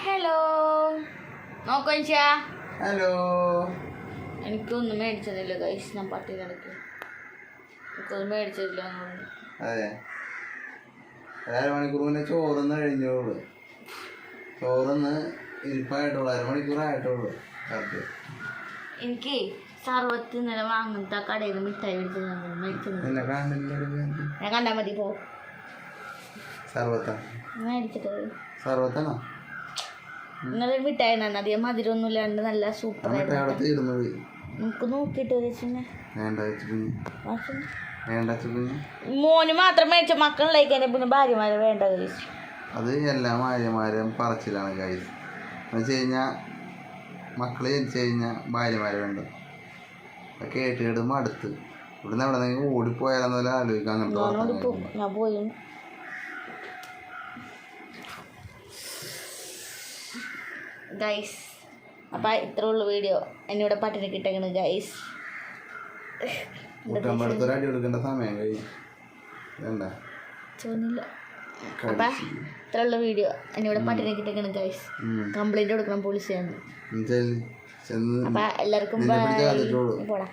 Hello നോക്കോച്ചാ hello. എനിക്കൊന്നും മേടിച്ചതില്ല guys. ഞാൻ പട്ടി കിടക്കി എനിക്കൊന്നും മേടിച്ചില്ല. അതെ, അരമണിക്കൂർ മുന്നേ ചോറന്ന് കഴിഞ്ഞോളൂ. ചോറന്ന് ഇരിപ്പായിട്ടുള്ളൂ, അരമണിക്കൂറായിട്ടുള്ളൂ. എനിക്ക് സർവത്ത് ഇന്നലെ വാങ്ങുന്ന കടയിൽ നിന്ന് മിഠായി മേടിച്ചത് ഞാൻ കണ്ടാൽ മതി. പോ മേടിച്ചിട്ട് സർവത്താണോ? ഇന്നലെ മിഠായി അധികം മധുരമൊന്നും ഇല്ലാണ്ട് നല്ല സൂപ്പർ നമുക്ക് നോക്കിട്ട് മോന് മാത്രം മേടിച്ച മക്കളിലേക്ക് പിന്നെ ഭാര്യമാരെ വേണ്ട കഴിച്ചു. അത് എല്ലാ ഭാര്യമാരും പറച്ചിലാണ് കഴിച്ചു. എന്ന് വെച്ച് കഴിഞ്ഞാൽ മക്കള് ജനിച്ചു കഴിഞ്ഞാൽ ഭാര്യമാരെ വേണ്ട. കേട്ട് മടുത്ത് ഇവിടുന്ന് എവിടെ നിന്ന് ഓടിപ്പോയാലെന്നല്ല ആലോചിക്കാം. അങ്ങനത്തെ ഞാൻ പോയി ഗൈസ്. അപ്പം ഇത്ര ഉള്ളു വീഡിയോ. എന്നിവിടെ പട്ടിണി കിട്ടേക്കണ് ഗൈസ്. അടി കൊടുക്കേണ്ട സമയം വേണ്ട തോന്നില്ല. അപ്പം ഇത്ര ഉള്ള വീഡിയോ. എന്നിവിടെ പട്ടിണി കിട്ടേക്കണ് ഗൈസ്. കംപ്ലൈൻറ്റ് കൊടുക്കണം പോലീസിന്. അപ്പം എല്ലാവർക്കും പോടാ.